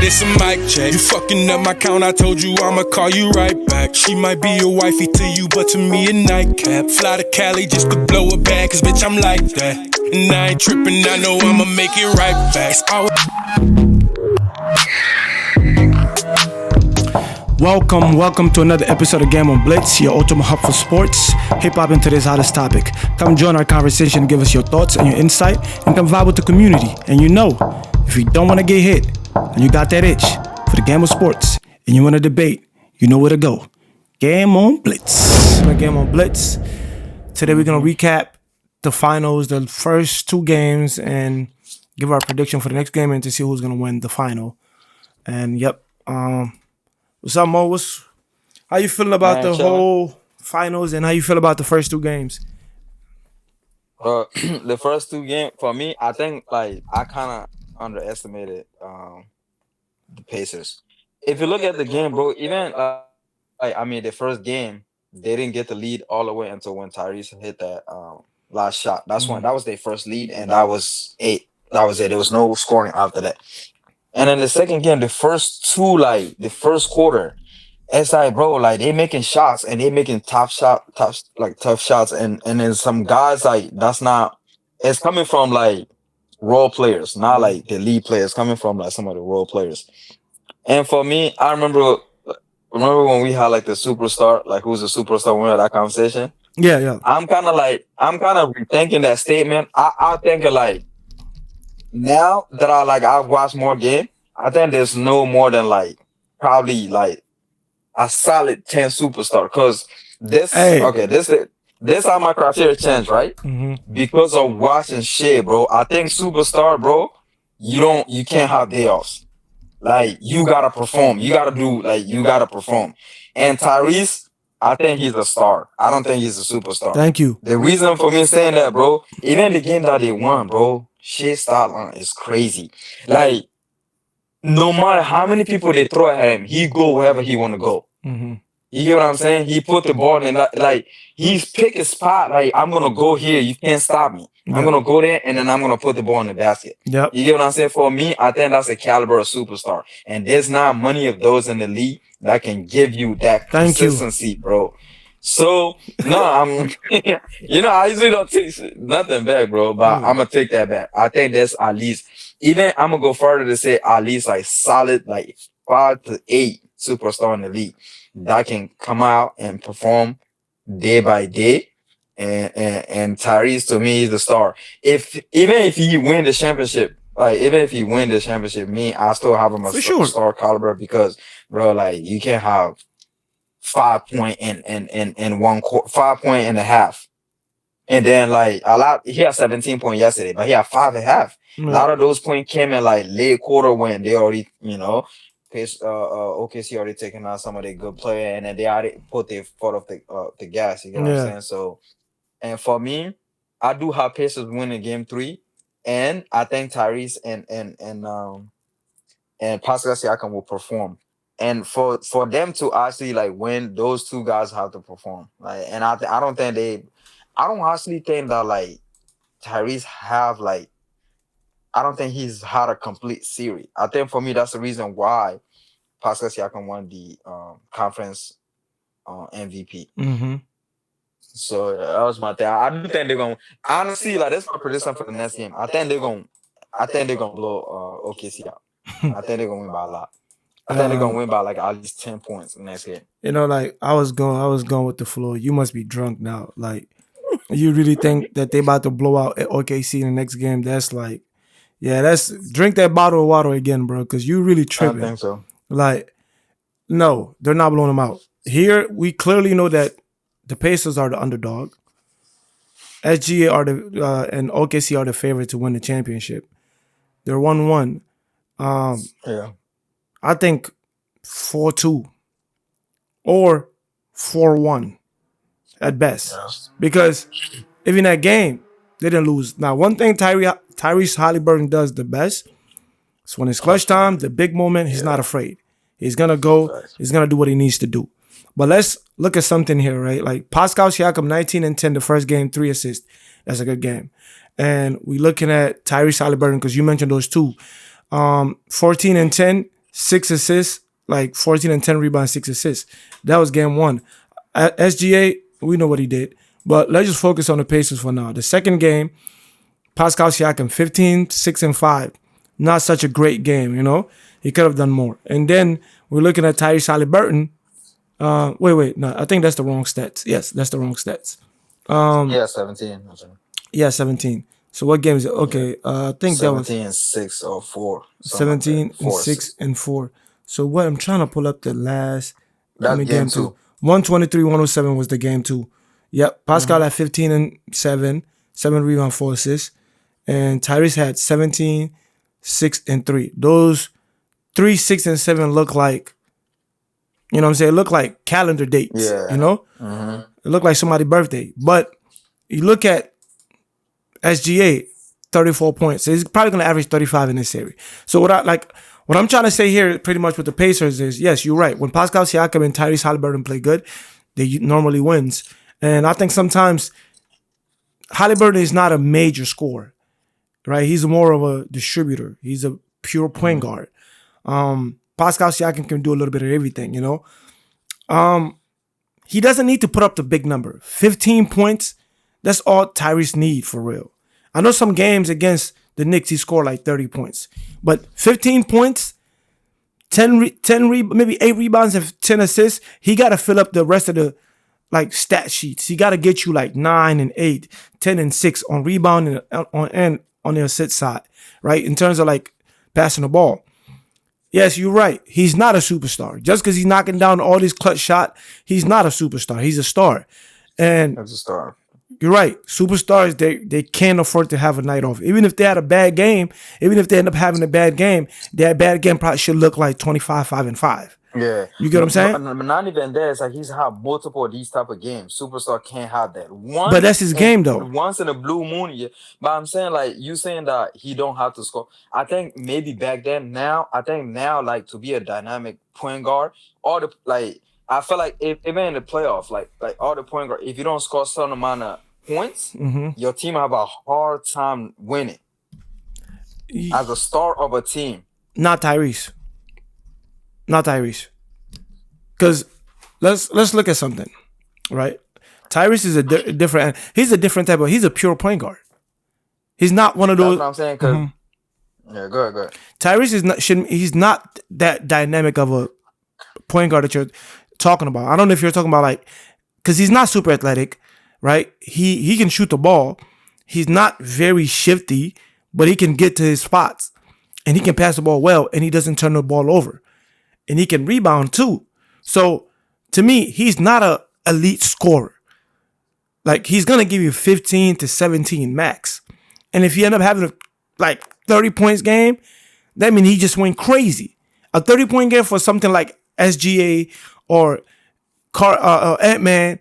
this a mic check. You fucking up my count, I told you I'ma call you right back. She might be a wifey to you, but to me a nightcap. Fly to Cali just to blow it back, cause bitch I'm like that. And I ain't trippin', I know I'ma make it right back. It's all... Welcome to another episode of Game on Blitz, your ultimate hub for sports, hip-hop, and today's hottest topic. Come join our conversation, give us your thoughts and your insight, and come vibe with the community. And you know, if you don't want to get hit, and you got that itch for the game of sports, and you want to debate, you know where to go. Game on Blitz. Game on Blitz. Today we're going to recap the finals, the first two games, and give our prediction for the next game and to see who's going to win the final. And what's up, Mo? How you feeling about the whole finals, and how you feel about the first two games? The first two games, for me, I think I kind of underestimated the Pacers. If you look at the game, bro, even the first game, they didn't get the lead all the way until when Tyrese hit that last shot. That was their first lead, and that was it. That was it. There was no scoring after that. And then the second game, the first quarter, it's like, bro, they making shots and they making tough shots, and then some guys it's coming from role players, not the lead players, coming from some of the role players. And for me, I remember when we had the superstar, who's the superstar, when we had that conversation. Yeah. I'm kind of rethinking that statement. I think now that I've watched more game, I think there's no more than probably a solid 10 superstar. Cause this how my criteria changed, right? Mm-hmm. Because of watching shit, bro. I think superstar, bro, you can't have day offs. You gotta perform. You gotta perform. And Tyrese, I think he's a star. I don't think he's a superstar. Thank you. The reason for me saying that, bro, even the game that they won, bro, shit start line is crazy. No matter how many people they throw at him, he go wherever he want to go. Mm-hmm. You get what I'm saying? He put the ball in he's pick a spot. I'm gonna go here. You can't stop me. Yep. I'm gonna go there, and then I'm gonna put the ball in the basket. Yep. You get what I'm saying? For me, I think that's a caliber of superstar, and there's not many of those in the league that can give you that consistency, bro. So no, I'm I usually don't take nothing back, bro, but I'm gonna take that back. I think that's at least, even I'm gonna go further to say at least solid 5 to 8 superstar in the league that can come out and perform day by day. And Tyrese, to me, is the star. Even if he win the championship, me, I still have him a star caliber, because, bro, you can't have 5 point in 1 quarter, 5 point and a half. And then he had 17 points yesterday, but he had 5.5. A lot of those points came in late quarter when they already, OKC already taken out some of their good player, and then they already put their foot off the gas. You get what I'm saying? So, and for me, I do have Pacers winning game 3, and I think Tyrese and Pascal Siakam will perform. And for them to actually win, those two guys have to perform. And I don't actually think that Tyrese have I don't think he's had a complete series. I think for me that's the reason why Pascal Siakam won the conference MVP. Mm-hmm. So that was my thing. I do think they're gonna, honestly, that's my prediction for the next game. I think they're gonna blow OKC out. I think they're gonna win by a lot. I think they're gonna win by at least 10 points in the next game. I was going with the flow. You must be drunk now. You really think that they about to blow out OKC in the next game? That's that's drink that bottle of water again, bro, because you really tripping. I think so. No, they're not blowing them out. Here, we clearly know that the Pacers are the underdog. SGA and OKC are the favorite to win the championship. They're 1-1. I think 4-2 or 4-1 at best. Yes. Because if in that game, they didn't lose. Now, one thing Tyrese Halliburton does the best is when it's clutch time, the big moment, he's not afraid. He's going to go. He's going to do what he needs to do. But let's look at something here, right? Pascal Siakam, 19 and 10, the first game, 3 assists. That's a good game. And we looking at Tyrese Halliburton, because you mentioned those two. 14 and 10, 6 assists, like 14 and 10 rebounds, 6 assists. That was game 1. At SGA, we know what he did. But let's just focus on the Pacers for now. The second game, Pascal Siakam, 15, 6, and 5. Not such a great game, you know? He could have done more. And then we're looking at Tyrese Haliburton. Wait. No, I think that's the wrong stats. Yes, that's the wrong stats. 17. Yeah, 17. So what game is it? Okay, I think that was 17 and 6 or 4. 17 like and 6 and 4. So what I'm trying to pull up the last That's game 2. 123-107 was the game 2. Yep. Pascal had 15 and 7, 7 rebounds, 4 assists. And Tyrese had 17, 6, and 3. Those 3, 6, and 7 look like, you know what I'm saying? Look like calendar dates. Yeah. You know? It looked like somebody's birthday. But you look at SGA, 34 points. So he's probably going to average 35 in this series. So what I'm trying to say here pretty much with the Pacers is, yes, you're right. When Pascal Siakam and Tyrese Haliburton play good, they normally wins. And I think sometimes Haliburton is not a major scorer, right? He's more of a distributor. He's a pure point guard. Pascal Siakam can do a little bit of everything, you know? He doesn't need to put up the big number. 15 points, that's all Tyrese need for real. I know some games against the Knicks, he scored like 30 points. But 15 points, maybe 8 rebounds and 10 assists, he got to fill up the rest of the like stat sheets. He got to get you like 9 and 8, 10 and 6 on rebound and on the assist side, right? In terms of like passing the ball. Yes, you're right. He's not a superstar. Just because he's knocking down all these clutch shots, he's not a superstar. He's a star. And That's a star. You're right. Superstars, they can't afford to have a night off. Even if they had a bad game, even if they end up having a bad game, that bad game probably should look like 25, 5, and 5. Yeah. You get what I'm saying? Not even that. It's like he's had multiple of these type of games. Superstar can't have that. But that's his game, though. Once in a blue moon, yeah. But I'm saying, like, you saying that he don't have to score. I think maybe back then, now, like, to be a dynamic point guard, I feel like even in the playoff, like all the point guard, if you don't score a certain amount of points, your team have a hard time winning. As a star of a team. Not Tyrese. Because let's look at something, right? Tyrese is a different. He's a different type of. He's a pure point guard. He's not one of those. That's what I'm saying. Cause yeah, go ahead. Tyrese is not. He's not that dynamic of a point guard that you're talking about. I don't know if you're talking about like, because he's not super athletic, right? He can shoot the ball. He's not very shifty, but he can get to his spots, and he can pass the ball well, and he doesn't turn the ball over. And he can rebound too. So to me, he's not a elite scorer. Like he's gonna give you 15 to 17 max. And if you end up having a like 30 points game, that means he just went crazy. A 30-point game for something like SGA or Ant-Man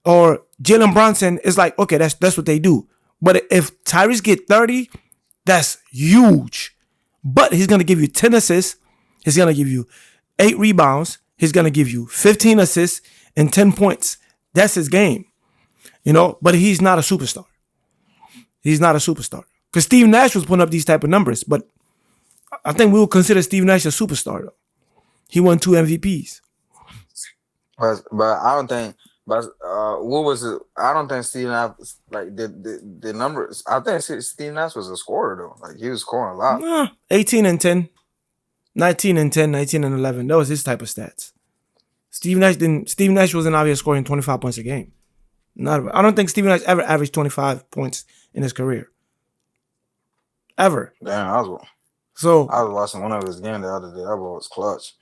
or Jalen Brunson is like, okay, that's what they do. But if Tyrese get 30, that's huge. But he's gonna give you 10 assists. He's gonna give you 8 rebounds. He's going to give you 15 assists and 10 points. That's his game. You know, but he's not a superstar. He's not a superstar. Because Steve Nash was putting up these type of numbers, but I think we will consider Steve Nash a superstar, though. He won 2 MVPs. But I don't think, what was it? I don't think Steve Nash, like, the numbers, I think Steve Nash was a scorer, though. Like, he was scoring a lot. 18 and 10. 19 and 10, 19 and 11. That was his type of stats. Steve Nash wasn't out here scoring 25 points a game. I don't think Steve Nash ever averaged 25 points in his career. Ever. Damn, I was watching one of his games the other day. That ball was clutch.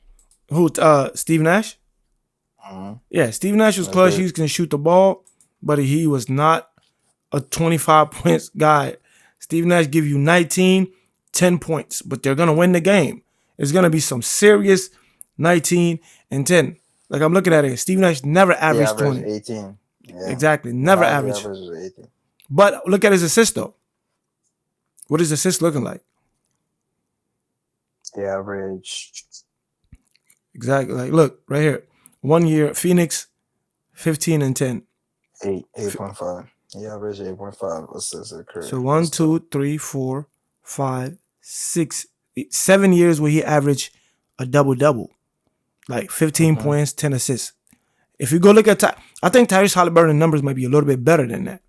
Who? Steve Nash? Yeah, Steve Nash was clutch. He can shoot the ball, but he was not a 25 points guy. Steve Nash give you 19, 10 points, but they're going to win the game. It's going to be some serious 19 and 10. Like I'm looking at it. Steve Nash never averaged 20. 18. Yeah. Exactly. Never averaged. But look at his assist though. What is assist looking like? The average. Exactly. Like look right here. 1 year, Phoenix, 15 and 10. 8.5. He averaged 8.5 assists a career. So 1, 2, 3, 4, 5, 6, 7 years where he averaged a double-double, like 15 points, 10 assists. If you go look at I think Tyrese Halliburton numbers might be a little bit better than that.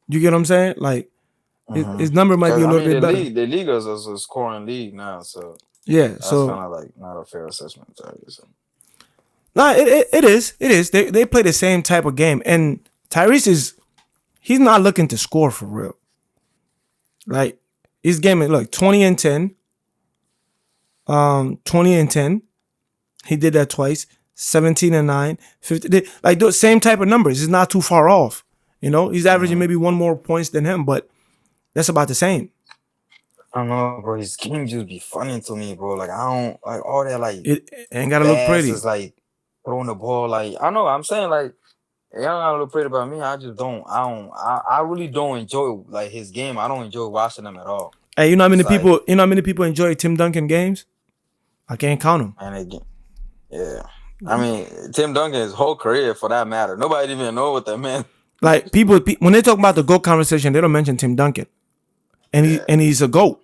You get what I'm saying? Like his number might be a little bit better. The league is a scoring league now, so yeah, that's so kind of like not a fair assessment. So. nah, it is. It is. They play the same type of game, and Tyrese he's not looking to score for real. Like his game is 20 and 10. 20 and 10. He did that twice. 17 and 9. 50. Like those same type of numbers. It's not too far off. You know, he's averaging maybe one more points than him, but that's about the same. I don't know, bro. His game just be funny to me, bro. Like I don't like all that. Like it ain't gotta look pretty. It's like throwing the ball. Like I know. I'm saying like it don't gotta look pretty about me. I just don't. I really don't enjoy like his game. I don't enjoy watching him at all. Hey, you know how many people? You know how many people enjoy Tim Duncan games? I can't count them. And again, yeah. I mean, Tim Duncan's whole career, for that matter, nobody even know what that meant. Like people when they talk about the GOAT conversation, they don't mention Tim Duncan, and he's a GOAT.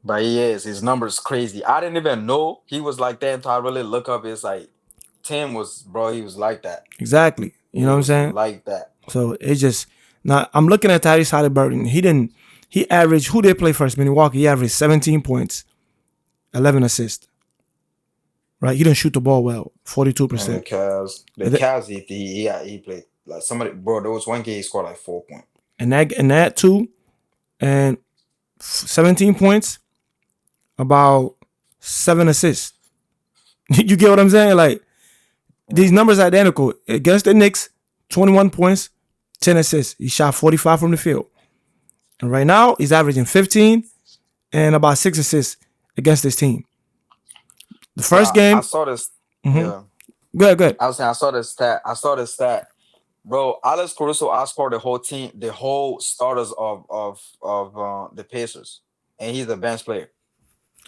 But he is. His numbers crazy. I didn't even know he was like that until I really look up. It's like Tim was, bro. He was like that. Exactly. You know what I'm saying? Like that. So it's just now. I'm looking at Tyrese Halliburton. He averaged. Who did play first? Milwaukee. He averaged 17 points, 11 assists. Right. He didn't shoot the ball well. 42%. The Cavs. He played like somebody. Bro, there was one game he scored like 4 points. And that too, and 17 points, about 7 assists. You get what I'm saying? Like these numbers are identical. Against the Knicks, 21 points, 10 assists. He shot 45 from the field. And right now, he's averaging 15 and about 6 assists against this team. The first game. I saw this. Mm-hmm. Yeah. Go ahead. I was saying, I saw this stat. Bro, Alex Caruso outscored the whole team, the whole starters of the Pacers. And he's a bench player.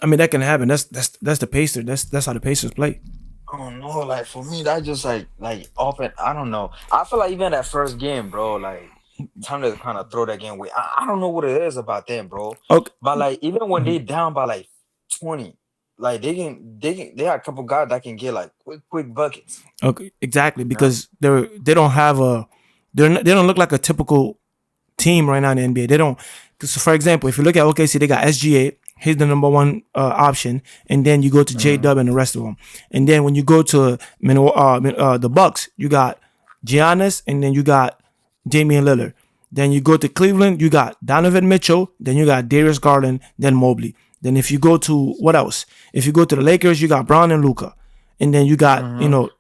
I mean, that can happen. That's the Pacers. That's how the Pacers play. I don't know. Like, for me, that just like often, I don't know. I feel like even that first game, bro, like, time to kind of throw that game away. I don't know what it is about them, bro. Okay. But like, even when they down by like 20, like they have a couple guys that can get like quick buckets. Okay, exactly, because they don't have they don't look like a typical team right now in the NBA. They don't. So for example, if you look at OKC, they got SGA. He's the number one option, and then you go to J-Dub and the rest of them. And then when you go to the Bucks, you got Giannis, and then you got Damian Lillard. Then you go to Cleveland, you got Donovan Mitchell. Then you got Darius Garland. Then Mobley. Then if you go to what else? If you go to the Lakers, you got Brown and Luka. And then you got,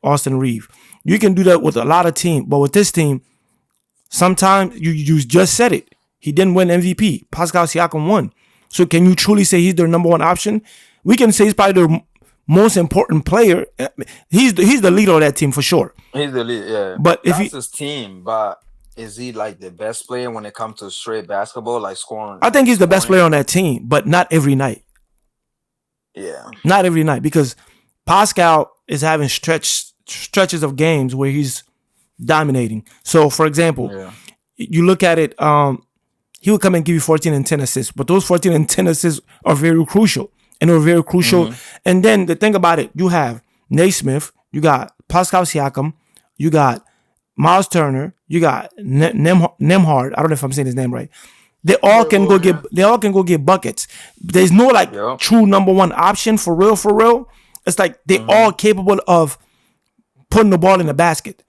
Austin Reeves. You can do that with a lot of teams. But with this team, sometimes you just said it. He didn't win MVP. Pascal Siakam won. So can you truly say he's their number one option? We can say he's probably their most important player. He's the leader of that team for sure. He's the leader, yeah. But that's his team, but is he like the best player when it comes to straight basketball, like scoring? I think he's the best player on that team, but not every night. Yeah. Not every night, because Pascal is having stretches of games where he's dominating. So, for example, you look at it, he would come and give you 14 and 10 assists, but those 14 and 10 assists are very crucial. And they're very crucial. And then the thing about it, you have Naismith, you got Pascal Siakam, you got Miles Turner, you got Nemhard. I don't know if I'm saying his name right. They all can go get buckets. There's no true number one option for real. It's like they all capable of putting the ball in the basket.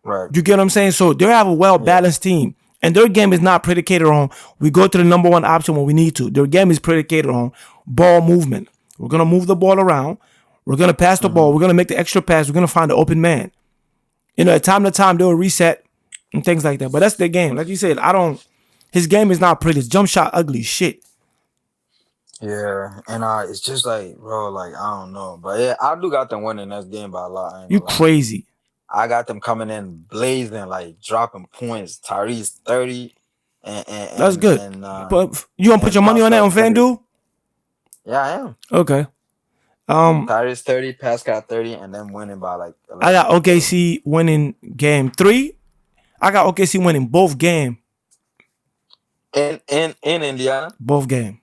Right. You get what I'm saying? So they have a well-balanced team. And their game is not predicated on we go to the number one option when we need to. Their game is predicated on ball movement. We're going to move the ball around. We're going to pass the ball. We're going to make the extra pass. We're going to find the open man. At time to time, they'll reset and things like that. But that's their game. Like you said, his game is not pretty. His jump shot ugly as shit. Yeah. And it's just like, bro, like, I don't know. But yeah, I do got them winning this game by a lot. You crazy. I got them coming in blazing, like dropping points. Tyrese 30. And that's good. But you want to put your money on that on FanDuel? Yeah, I am. Okay. Tyrese 30, Pascal 30, and then winning by like 11. I got OKC winning game 3. I got OKC winning both game. In Indiana? Both game.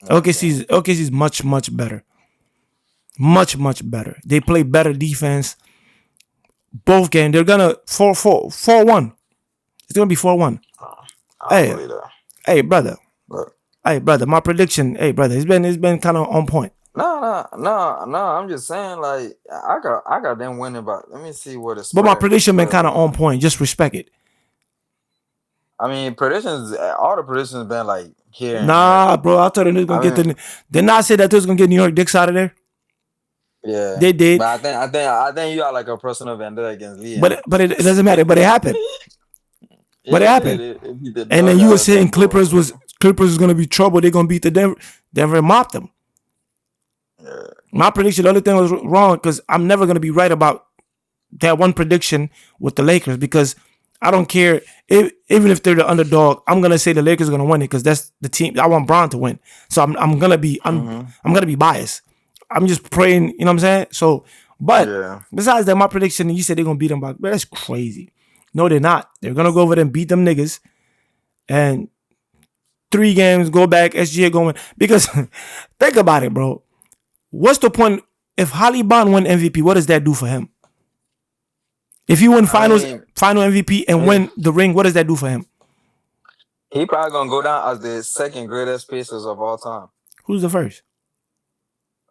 OKC's much better. Much better. They play better defense. Both games. They're gonna 4-1. It's gonna be 4-1. I believe that. Hey, brother. But, Hey, brother. My prediction. Hey, brother. It's been kind of on point. no. I'm just saying, like, I got them winning, but let me see what it's. But my prediction been kind of on point. Just respect it. I mean, predictions. All the predictions been like here. Nah, bro. I thought they was gonna get the. Didn't I say that they was gonna get New York Knicks out of there? Yeah, they did. But I think you got like a personal vendetta against Lee. But it doesn't matter. But it happened. But it happened. And then you were saying Clippers was gonna be trouble. They're gonna beat the Denver and mop them. Yeah. My prediction, the only thing was wrong because I'm never gonna be right about that one prediction with the Lakers because I don't care even if they're the underdog. I'm gonna say the Lakers are gonna win it because that's the team. I want Bron to win, so I'm gonna be I'm gonna be biased. I'm just praying, you know what I'm saying? So, but besides that, my prediction, you said they're gonna beat them back. That's crazy. No, they're not. They're gonna go over there and beat them niggas, and 3 games go back. SGA going because think about it, bro. What's the point if Halibon win MVP? What does that do for him? If he win final MVP and win the ring, what does that do for him? He probably gonna go down as the second greatest Pacers of all time. Who's the first?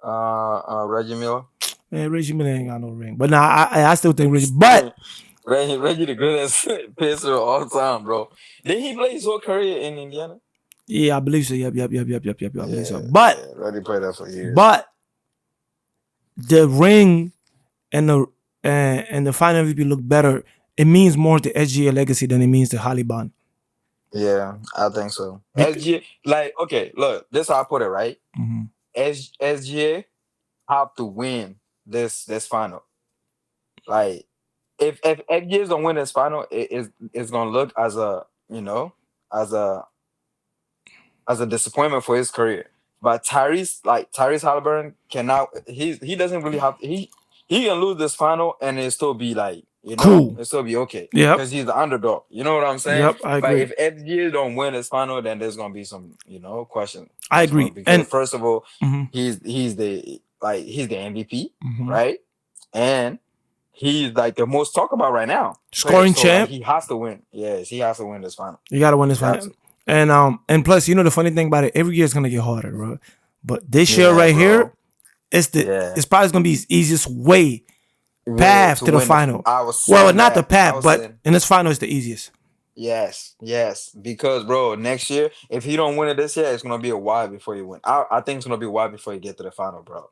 Reggie Miller. Man, Reggie Miller ain't got no ring. But nah, I still think Reggie. But Reggie the greatest Pacer of all time, bro. Did he play his whole career in Indiana? Yeah, I believe so. Yep. I believe so. But Reggie played that for years. But the ring and the final MVP look better. It means more to SGA legacy than it means to Halibon. Yeah, I think so. SGA, like, okay, look, this is how I put it, right? Mm-hmm. SGA have to win this final. Like, if SGA don't win this final, it's gonna look as a disappointment for his career. But Tyrese Halliburton cannot. He doesn't really have. He can lose this final and it still be like cool. It still be okay. Yeah, because he's the underdog. You know what I'm saying? Yep, I agree. But if SGA don't win this final, then there's gonna be some questions. I agree. Because first of all, he's the MVP, right? And he's like the most talked about right now. Scoring champ. Like, he has to win. Yes, he has to win this final. You gotta win this final. And plus, the funny thing about it, every year it's gonna get harder, bro. But this year right here, it's probably gonna be his easiest path to the final. Well, not the path, but in this final it's the easiest. Yes. Because, bro, next year, if he don't win it this year, it's gonna be a while before you win. I think it's gonna be a while before you get to the final, bro.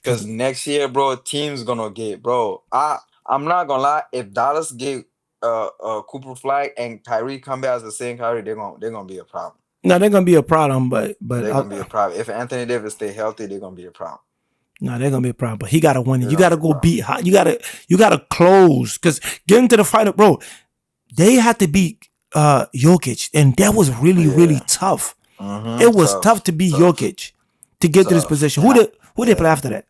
Because next year, bro, team's gonna get, bro. I'm not gonna lie. If Dallas get Cooper Flag and Kyrie come back as the same Kyrie, they're gonna be a problem. No, they're gonna be a problem, but they're gonna be a problem. If Anthony Davis stay healthy, they're gonna be a problem. No, they're gonna be a problem. But he gotta win it. You gotta go beat. You gotta close because getting to the final, bro. They had to beat Jokic, and that was really tough. It was tough to beat Jokic to get to this position. Who they play after that?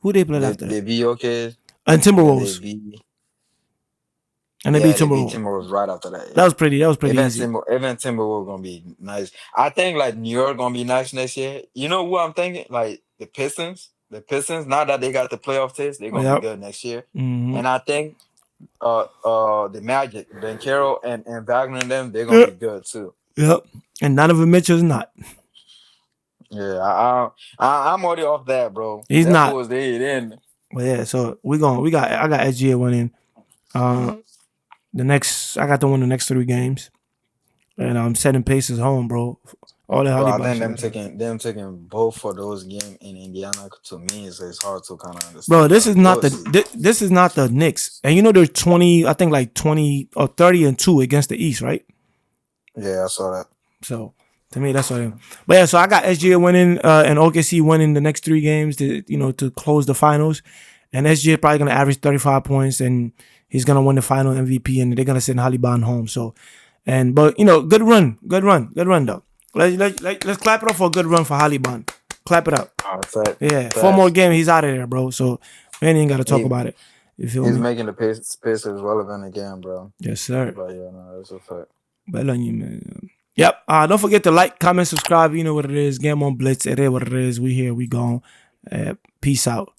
Who they play after that? They beat Jokic and Timberwolves. And they beat Timberwolves. Timberwolves right after that. That was pretty easy. Even Timberwolves gonna be nice. I think like New York gonna be nice next year. You know what I'm thinking? Like the Pistons. Now that they got the playoff taste, they're gonna be good next year. And I think the Magic, Ben Carroll and Wagner and them, they're gonna be good too. Yep. And Donovan Mitchell's not. Yeah, I'm already off that, bro. He's that not. Was then. Well, yeah. So I got SGA winning. I got to win the next 3 games, and I'm setting Pacers home, bro. All that. I think them taking both for those games in Indiana to me is hard to kind of understand. Bro, this is not the Knicks, and they're 20. I think like 20 or 30-2 against the East, right? Yeah, I saw that. So to me, that's what I am. But yeah, so I got SGA winning and OKC winning the next 3 games to close the finals, and SGA probably gonna average 35 points and he's gonna win the final MVP, and they're gonna send Halibon home. So, but good run though. Let's clap it up for a good run for Halibon. Clap it up. Yeah, 4 more games, he's out of there, bro. So we ain't gotta talk about it. You feel me? He's making the Pacers relevant again, bro. Yes, sir. But yeah, no, that's a fact. Well on you, man. Yep. Don't forget to like, comment, subscribe. You know what it is. Game on Blitz. It is what it is. We here. We gone. Peace out.